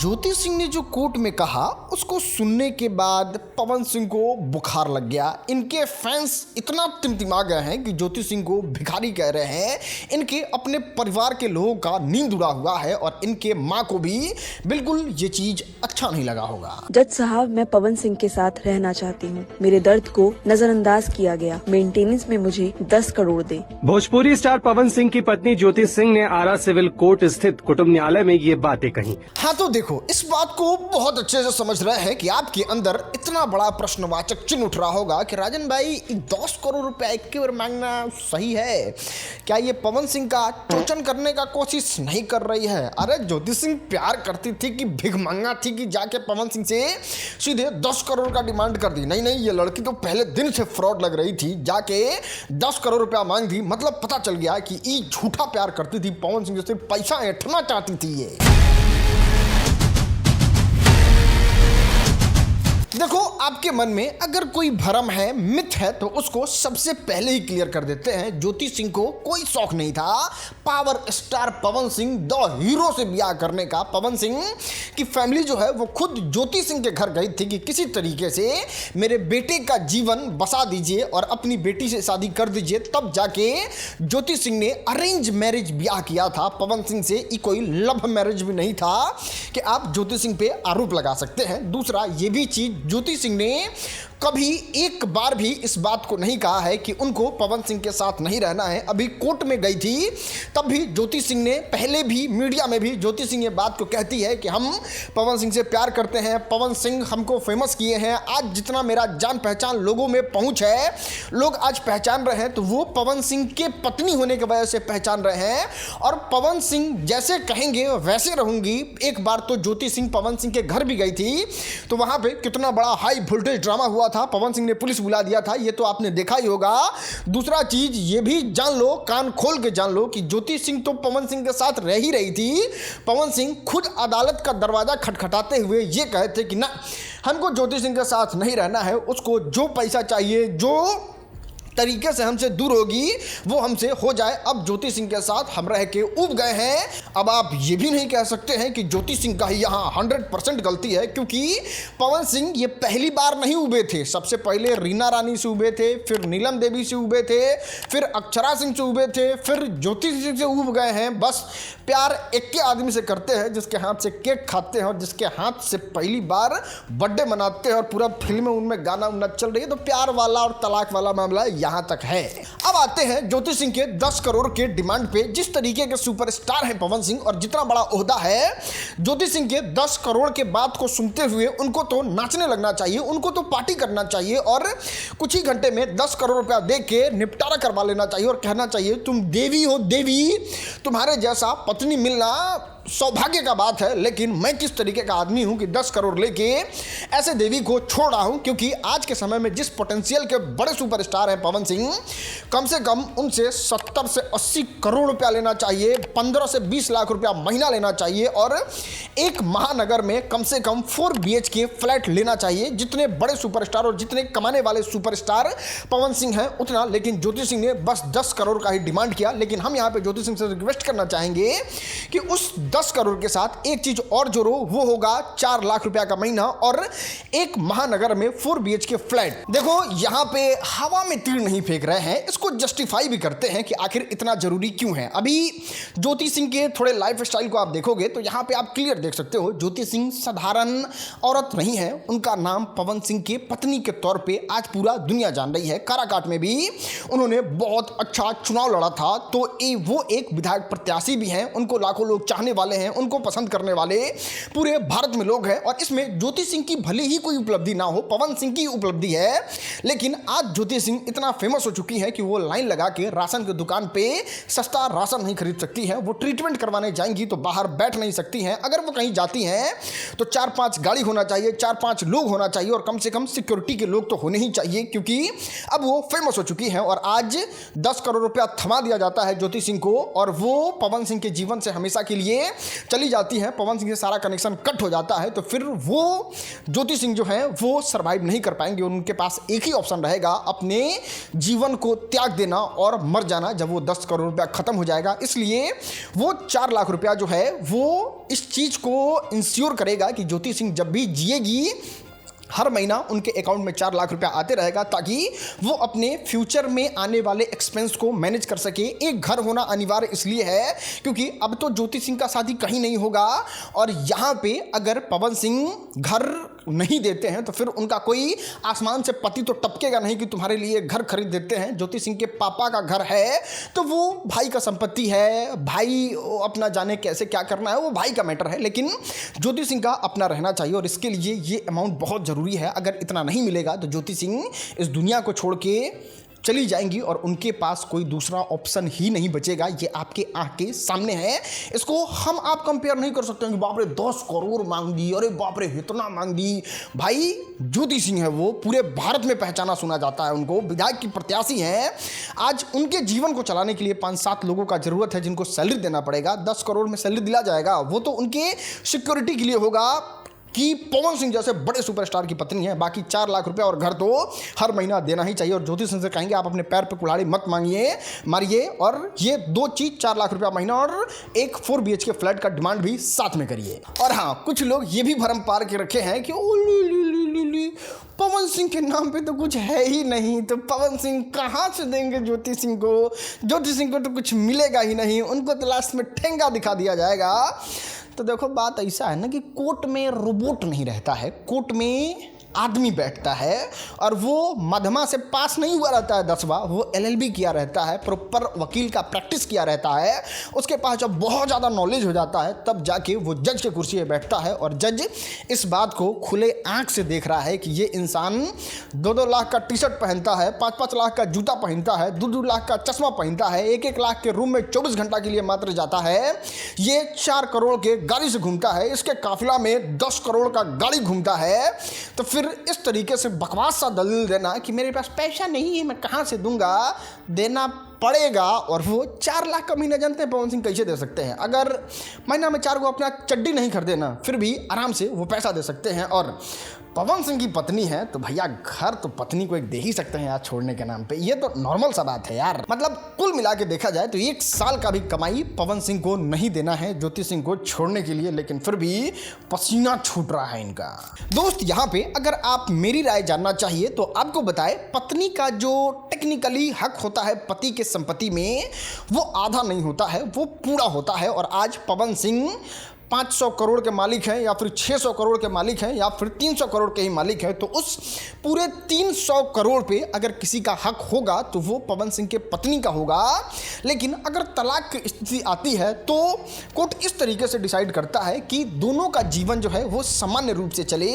ज्योति सिंह ने जो कोर्ट में कहा उसको सुनने के बाद पवन सिंह को बुखार लग गया। इनके फैंस इतना टिमटिमा गए हैं कि ज्योति सिंह को भिखारी कह रहे हैं। इनके अपने परिवार के लोगों का नींद उड़ा हुआ है और इनके माँ को भी बिल्कुल ये चीज अच्छा नहीं लगा होगा। जज साहब, मैं पवन सिंह के साथ रहना चाहती हूँ। मेरे दर्द को नजरअंदाज किया गया। मेंटेनेंस में मुझे 10 करोड़ दे। भोजपुरी स्टार पवन सिंह की पत्नी ज्योति सिंह ने आरा सिविल कोर्ट स्थित कुटुंब न्यायालय में ये बातें कही। हाँ तो देखो, इस बात को बहुत अच्छे से समझ रहे हैं कि आपके अंदर इतना बड़ा प्रश्नवाचक चिन्ह उठ रहा होगा कि राजन भाई 10 करोड़ रुपया एक की बार मांगना सही है क्या? ये पवन सिंह का टोचन करने का कोशिश नहीं कर रही है? अरे ज्योति सिंह प्यार करती थी कि भिख मांगा थी कि जाके पवन सिंह से सीधे 10 करोड़ का डिमांड कर दी? नहीं, ये लड़की तो पहले दिन से फ्रॉड लग रही थी। जाके 10 करोड़ रुपया मांग दी, मतलब पता चल गया कि ये झूठा प्यार करती थी पवन सिंह से, पैसा ऐंठना चाहती थी ये। देखो, आपके मन में अगर कोई भ्रम है, मिथ है, तो उसको सबसे पहले ही क्लियर कर देते हैं। ज्योति सिंह को कोई शौक नहीं था power star Pawan Singh the hero से ब्याह करने का। पवन सिंह की फैमिली जो है वो खुद ज्योति सिंह के घर गई थी कि किसी तरीके से मेरे बेटे का जीवन बसा दीजिए और अपनी बेटी से शादी कर दीजिए। तब जाके ज्योति सिंह ने अरेंज मैरिज ब्याह किया था पवन सिंह से। ये कोई लव मैरिज भी नहीं था कि आप ज्योति सिंह पे आरोप लगा सकते हैं। दूसरा, ये भी चीज ज्योति सिंह ने कभी एक बार भी इस बात को नहीं कहा है कि उनको पवन सिंह के साथ नहीं रहना है। अभी कोर्ट में गई थी तब भी ज्योति सिंह ने, पहले भी मीडिया में भी ज्योति सिंह ये बात को कहती है कि हम पवन सिंह से प्यार करते हैं, पवन सिंह हमको फेमस किए हैं। आज जितना मेरा जान पहचान लोगों में पहुंच है, लोग आज पहचान रहे हैं, तो वो पवन सिंह के पत्नी होने की वजह से पहचान रहे हैं। और पवन सिंह जैसे कहेंगे वैसे रहूंगी। एक बार तो ज्योति सिंह पवन सिंह के घर भी गई थी तो वहां पे कितना बड़ा हाई वोल्टेज ड्रामा हुआ था। पवन सिंह ने पुलिस बुला दिया था, ये तो आपने देखा ही होगा। दूसरा चीज ये भी जान लो, कान खोल के जान लो कि ज्योति सिंह तो पवन सिंह के साथ रह ही रही थी। पवन सिंह खुद अदालत का दरवाजा खटखटाते हुए ये कहते कि ना, हमको ज्योति सिंह के साथ नहीं रहना है। उसको जो पैसा चाहिए, जो तरीके से हमसे दूर होगी वो हमसे हो जाए। अब ज्योति सिंह के साथ हम रह के उब गए हैं। अब आप ये भी नहीं कह सकते हैं कि ज्योति सिंह का ही यहाँ 100% गलती है, क्योंकि पवन सिंह ये पहली बार नहीं उबे थे। सबसे पहले रीना रानी से उबे थे, फिर नीलम देवी से उबे थे, फिर अक्षरा सिंह से उबे थे, फिर ज्योति सिंह से उब गए हैं। बस प्यार एक के आदमी से करते हैं जिसके हाथ से केक खाते हैं और जिसके हाथ से पहली बार बर्थडे मनाते हैं और पूरा फिल्म में उनमें गाना उन्ना चल रही है। तो प्यार वाला और तलाक वाला मामला यहां तक है। अब आते हैं ज्योति सिंह के 10 करोड़ के डिमांड पे। जिस तरीके के सुपरस्टार हैं पवन सिंह और जितना बड़ा ओहदा है, ज्योति सिंह के 10 करोड़ के बात को सुनते हुए उनको तो नाचने लगना चाहिए, उनको तो पार्टी करना चाहिए और कुछ ही घंटे में 10 करोड़ रुपया दे के निपटारा करवा लेना चाहिए और कहना चाहिए तुम देवी हो देवी, तुम्हारे जैसा पत्नी मिलना सौभाग्य का बात है। लेकिन मैं किस तरीके का आदमी हूं कि 10 करोड़ लेके ऐसे देवी को छोड़ रहा हूं, क्योंकि आज के समय में जिस पोटेंशियल के बड़े सुपरस्टार हैं पवन सिंह, कम से कम उनसे 70 से 80 करोड़ रुपया लेना चाहिए, 15 से 20 लाख रुपया महीना लेना चाहिए और एक महानगर में कम से कम 4 BHK फ्लैट लेना चाहिए। जितने बड़े सुपरस्टार और जितने कमाने वाले सुपरस्टार पवन सिंह हैं उतना, लेकिन ज्योति सिंह ने बस 10 करोड़ का ही डिमांड किया। लेकिन हम यहाँ पे ज्योति सिंह से रिक्वेस्ट करना चाहेंगे कि उस 10 करोड़ के साथ एक चीज और जोड़ो, वो होगा 4 लाख रुपया का महीना और एक महानगर में 4 BHK फ्लैट। देखो, यहां पे हवा में तीर नहीं फेंक रहे हैं, इसको जस्टिफाई भी करते हैं कि आखिर इतना जरूरी क्यों है। अभी ज्योति सिंह के थोड़े लाइफ स्टाइल को आप देखोगे तो यहां पे आप क्लियर देख सकते हो, ज्योति सिंह साधारण औरत नहीं है। उनका नाम पवन सिंह के पत्नी के तौर पर आज पूरा दुनिया जान रही है। काराकाट में भी उन्होंने बहुत अच्छा चुनाव लड़ा था, तो वो एक विधायक प्रत्याशी भी हैं। उनको लाखों लोग चाहने वाले हैं, उनको पसंद करने वाले पूरे भारत में लोग हैं। और इसमें ज्योति सिंह की भले ही कोई उपलब्धि ना हो, पवन सिंह की उपलब्धि है। लेकिन आज ज्योति सिंह इतना फेमस हो चुकी है कि वो लाइन लगा के राशन की दुकान पे सस्ता राशन नहीं खरीद सकती हैं। वो ट्रीटमेंट करवाने जाएंगी तो बाहर बैठ नहीं सकती हैं। अगर वो कहीं जाती हैं तो 4-5 गाड़ी होना चाहिए, 4-5 लोग होना चाहिए और कम से कम सिक्योरिटी के लोग तो होने ही चाहिए, क्योंकि अब वो फेमस हो चुकी हैं। और आज 10 करोड़ रुपया थमा दिया जाता है ज्योति सिंह को और वो पवन सिंह के जीवन से हमेशा के लिए चली जाती हैं, पवन सिंह से सारा कनेक्शन कट हो जाता है, तो फिर वो ज्योति सिंह जो है वो सर्वाइव नहीं कर पाएंगे। उनके पास एक ही ऑप्शन रहेगा, अपने जीवन को त्याग देना और मर जाना जब वो 10 करोड़ रुपया खत्म हो जाएगा। इसलिए वो 4 लाख रुपया जो है वो इस चीज को इंश्योर करेगा कि ज्योति सिंह जब भी जिएगी हर महीना उनके अकाउंट में 4 लाख रुपया आते रहेगा, ताकि वो अपने फ्यूचर में आने वाले एक्सपेंस को मैनेज कर सके। एक घर होना अनिवार्य इसलिए है क्योंकि अब तो ज्योति सिंह का शादी कहीं नहीं होगा, और यहाँ पे अगर पवन सिंह घर नहीं देते हैं तो फिर उनका कोई आसमान से पति तो टपकेगा नहीं कि तुम्हारे लिए घर खरीद देते हैं। ज्योति सिंह के पापा का घर है तो वो भाई का संपत्ति है, भाई अपना जाने कैसे क्या करना है वो भाई का मैटर है, लेकिन ज्योति सिंह का अपना रहना चाहिए और इसके लिए ये अमाउंट बहुत जरूरी है। अगर इतना नहीं मिलेगा तो ज्योति सिंह इस दुनिया को छोड़ के चली जाएंगी और उनके पास कोई दूसरा ऑप्शन ही नहीं बचेगा। ये आपके आंख के सामने है, इसको हम आप कंपेयर नहीं कर सकते हैं कि बाप रे 10 करोड़ मांग दी, अरे बाप रे इतना मांग दी। भाई ज्योति सिंह है वो पूरे भारत में पहचाना सुना जाता है, उनको विधायक की प्रत्याशी हैं। आज उनके जीवन को चलाने के लिए 5-7 लोगों का जरूरत है जिनको सैलरी देना पड़ेगा। 10 करोड़ में सैलरी दिला जाएगा, वो तो उनके सिक्योरिटी के लिए होगा कि पवन सिंह जैसे बड़े सुपरस्टार की पत्नी है। बाकी 4 लाख रुपया और घर तो हर महीना देना ही चाहिए। और ज्योति सिंह से कहेंगे आप अपने पैर पे कुल्हाड़ी मत मारिए और ये 2 चीज 4 लाख रुपया महीना और एक 4 BHK फ्लैट का डिमांड भी साथ में करिए। और हाँ, कुछ लोग ये भी भरम पार के रखे हैं कि पवन सिंह के नाम पे तो कुछ है ही नहीं, तो पवन सिंह कहाँ से देंगे ज्योति सिंह को? ज्योति सिंह को तो कुछ मिलेगा ही नहीं, उनको तो लास्ट में ठेंगा दिखा दिया जाएगा। तो देखो बात ऐसा है ना कि कोर्ट में रोबोट नहीं रहता है, कोर्ट में आदमी बैठता है और वो मध्यमा से पास नहीं हुआ रहता है 10वां, वो LLB किया रहता है, प्रॉपर वकील का प्रैक्टिस किया रहता है। उसके पास जब बहुत ज़्यादा नॉलेज हो जाता है तब जाके वो जज के कुर्सी पे बैठता है और जज इस बात को खुले आंख से देख रहा है कि ये इंसान 2-2 लाख का टी-शर्ट पहनता है, 5-5 लाख का जूता पहनता है, 2-2 लाख का चश्मा पहनता है, 1-1 लाख के रूम में 24 घंटा के लिए मात्र जाता है, ये 4 करोड़ के गाड़ी से घूमता है, इसके काफिला में 10 करोड़ का गाड़ी घूमता है। तो फिर इस तरीके से बकवास सा दलील देना कि मेरे पास पैसा नहीं है मैं कहाँ से दूंगा, देना पड़ेगा। और वो 4 लाख का महीना जानते हैं पवन सिंह कैसे दे सकते हैं? अगर महीना में 4 को अपना चड्डी नहीं खरीदे ना फिर भी आराम से वो पैसा दे सकते हैं। और पवन सिंह की पत्नी है तो भैया घर तो पत्नी को एक दे ही सकते हैं यार छोड़ने के नाम पे, ये तो नॉर्मल सा बात है यार। मतलब कुल मिला के देखा जाए तो 1 साल का भी कमाई पवन सिंह को नहीं देना है ज्योति सिंह को छोड़ने के लिए, लेकिन फिर भी पसीना छूट रहा है इनका। दोस्त यहाँ पे अगर आप मेरी राय जानना चाहिए तो आपको बताए, पत्नी का जो टेक्निकली हक होता है पति के संपत्ति में वो आधा नहीं होता है, वो पूरा होता है। और आज पवन सिंह 500 करोड़ के मालिक हैं या फिर 600 करोड़ के मालिक हैं या फिर 300 करोड़ के ही मालिक हैं, तो उस पूरे 300 करोड़ पे अगर किसी का हक होगा तो वो पवन सिंह के पत्नी का होगा। लेकिन अगर तलाक की स्थिति आती है तो कोर्ट इस तरीके से डिसाइड करता है कि दोनों का जीवन जो है वो सामान्य रूप से चले,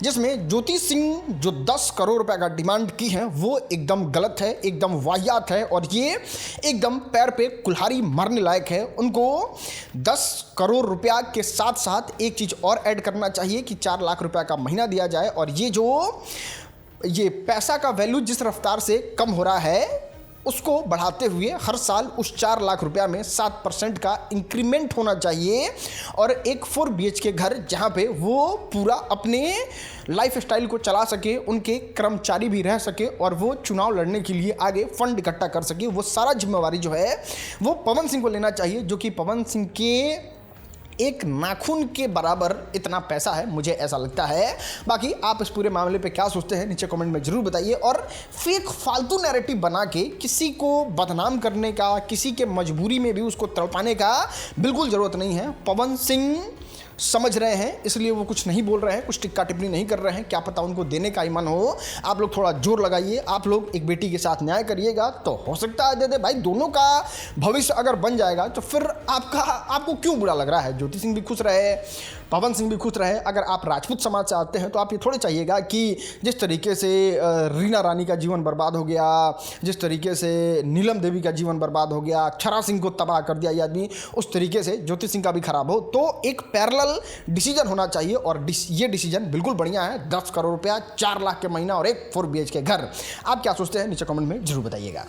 जिसमें ज्योति सिंह जो 10 करोड़ रुपए का डिमांड की है वो एकदम गलत है, एकदम वाहियात है और ये एकदम पैर पे कुल्हाड़ी मारने लायक है। उनको 10 करोड़ रुपया के साथ साथ एक चीज और ऐड करना चाहिए कि 4 लाख रुपया का महीना दिया जाए। और ये पैसा का वैल्यू जिस रफ्तार से कम हो रहा है उसको बढ़ाते हुए हर साल उस 4 लाख रुपया में 7% का इंक्रीमेंट होना चाहिए। और एक 4 BHK घर जहां पे वो पूरा अपने लाइफ स्टाइल को चला सके, उनके कर्मचारी भी रह सके और वो चुनाव लड़ने के लिए आगे फंड इकट्ठा कर सके, वो सारा जिम्मेवारी जो है वो पवन सिंह को लेना चाहिए, जो कि पवन सिंह के एक नाखून के बराबर इतना पैसा है, मुझे ऐसा लगता है। बाकी आप इस पूरे मामले पे क्या सोचते हैं नीचे कमेंट में जरूर बताइए। और फेक फालतू नैरेटिव बना के किसी को बदनाम करने का, किसी के मजबूरी में भी उसको तड़पाने का बिल्कुल ज़रूरत नहीं है। पवन सिंह समझ रहे हैं इसलिए वो कुछ नहीं बोल रहे हैं, कुछ टिक्का टिप्पणी नहीं कर रहे हैं, क्या पता उनको देने का ही मन हो। आप लोग थोड़ा जोर लगाइए, आप लोग एक बेटी के साथ न्याय करिएगा तो हो सकता है दे दे भाई। दोनों का भविष्य अगर बन जाएगा तो फिर आपको क्यों बुरा लग रहा है? ज्योति सिंह भी खुश रहे, पवन सिंह भी खुश रहे। अगर आप राजपूत समाज से आते हैं तो आप ये थोड़ी चाहिएगा कि जिस तरीके से रीना रानी का जीवन बर्बाद हो गया, जिस तरीके से नीलम देवी का जीवन बर्बाद हो गया, अक्षरा सिंह को तबाह कर दिया ये आदमी, उस तरीके से ज्योति सिंह का भी खराब हो। तो एक पैरेलल डिसीजन होना चाहिए और ये डिसीजन बिल्कुल बढ़िया है। 10 करोड़ रुपया, 4 लाख के महीना और एक 4 BHK घर। आप क्या सोचते हैं नीचे कमेंट में जरूर बताइएगा।